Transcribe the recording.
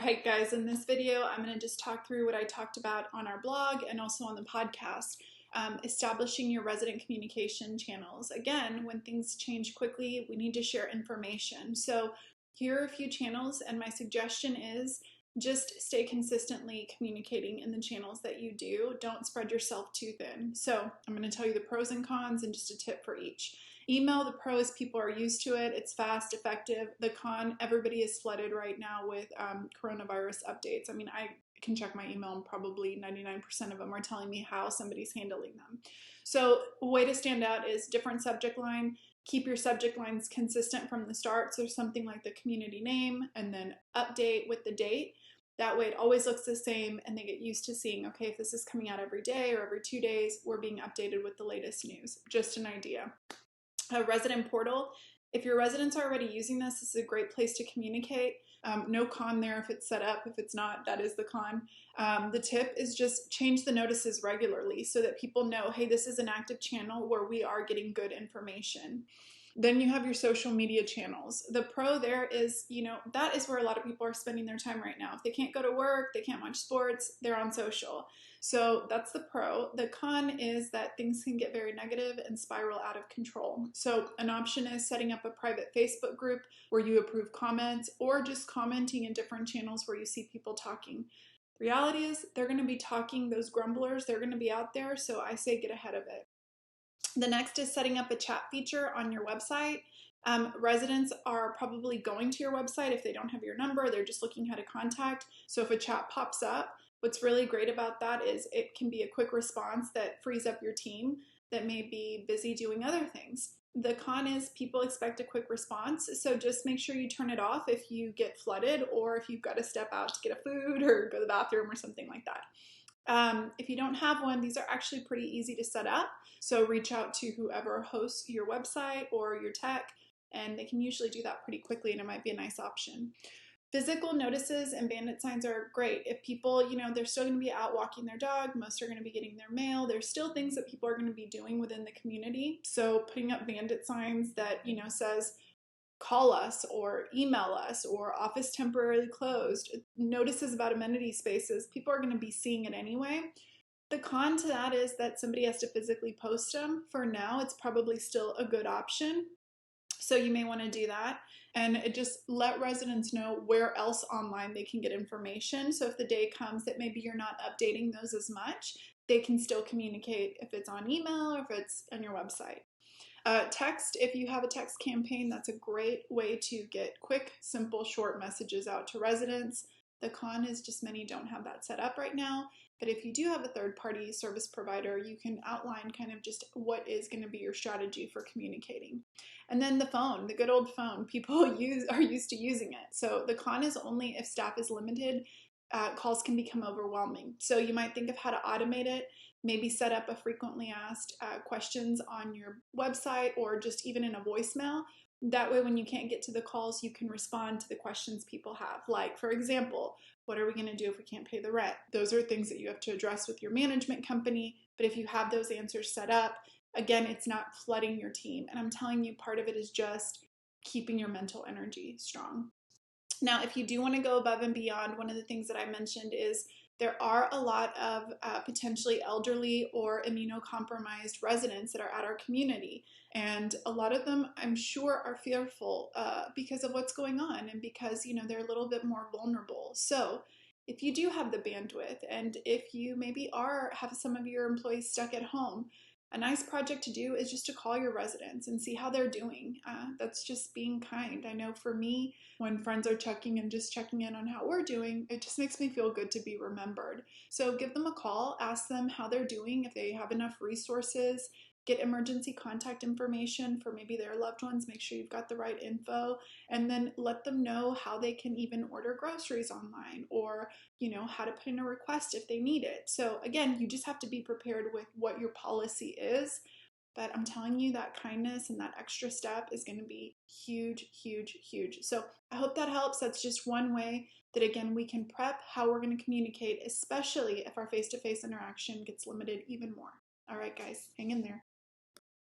right, guys, in this video, I'm going to just talk through what I talked about on our blog and also on the podcast, establishing your resident communication channels. Again, when things change quickly, we need to share information. So here are a few channels, and my suggestion is just stay consistently communicating in the channels that you do. Don't spread yourself too thin. So I'm going to tell you the pros and cons and just a tip for each. Email, the pros, people are used to it. It's fast, effective. The con, everybody is flooded right now with coronavirus updates. I mean, I can check my email and probably 99% of them are telling me how somebody's handling them. So a way to stand out is different subject line. Keep your subject lines consistent from the start. So something like the community name and then update with the date. That way it always looks the same and they get used to seeing, okay, if this is coming out every day or every 2 days, we're being updated with the latest news. Just an idea. A resident portal. If your residents are already using this is a great place to communicate. No con there if it's set up. If it's not, that is the con. The tip is just change the notices regularly so that people know, hey, this is an active channel where we are getting good information. Then you have your social media channels. The pro there is, that is where a lot of people are spending their time right now. If they can't go to work, they can't watch sports, they're on social. So that's the pro. The con is that things can get very negative and spiral out of control. So an option is setting up a private Facebook group where you approve comments or just commenting in different channels where you see people talking. The reality is they're going to be talking, those grumblers, they're going to be out there. So I say get ahead of it. The next is setting up a chat feature on your website. Residents are probably going to your website if they don't have your number, they're just looking how to contact. So if a chat pops up, what's really great about that is it can be a quick response that frees up your team that may be busy doing other things. The con is people expect a quick response, so just make sure you turn it off if you get flooded or if you've got to step out to get a food or go to the bathroom or something like that. If you don't have one, these are actually pretty easy to set up. So reach out to whoever hosts your website or your tech, and they can usually do that pretty quickly, and it might be a nice option. Physical notices and bandit signs are great. If people, they're still going to be out walking their dog, most are going to be getting their mail. There's still things that people are going to be doing within the community. So putting up bandit signs that, says, call us or email us or office temporarily closed, notices about amenity spaces, people are going to be seeing it anyway. The con to that is that somebody has to physically post them. For now, it's probably still a good option. So you may want to do that and just let residents know where else online they can get information. So if the day comes that maybe you're not updating those as much, they can still communicate if it's on email or if it's on your website. Text, if you have a text campaign, that's a great way to get quick, simple, short messages out to residents. The con is just many don't have that set up right now, but if you do have a third-party service provider, you can outline kind of just what is going to be your strategy for communicating. And then the phone, the good old phone, people are used to using it. So the con is only if staff is limited, calls can become overwhelming. So you might think of how to automate it. Maybe set up a frequently asked questions on your website or just even in a voicemail. That way when you can't get to the calls, you can respond to the questions people have. Like, for example, what are we going to do if we can't pay the rent? Those are things that you have to address with your management company. But if you have those answers set up, again, it's not flooding your team. And I'm telling you, part of it is just keeping your mental energy strong. Now, if you do want to go above and beyond, one of the things that I mentioned is there are a lot of potentially elderly or immunocompromised residents that are at our community. And a lot of them, I'm sure, are fearful because of what's going on and because, they're a little bit more vulnerable. So if you do have the bandwidth and if you maybe have some of your employees stuck at home, a nice project to do is just to call your residents and see how they're doing. That's just being kind. I know for me, when friends are checking in on how we're doing, it just makes me feel good to be remembered. So give them a call, ask them how they're doing, if they have enough resources, get emergency contact information for maybe their loved ones, make sure you've got the right info, and then let them know how they can even order groceries online or, how to put in a request if they need it. So again, you just have to be prepared with what your policy is. But I'm telling you that kindness and that extra step is going to be huge, huge, huge. So I hope that helps. That's just one way that, again, we can prep how we're going to communicate, especially if our face-to-face interaction gets limited even more. All right, guys, hang in there.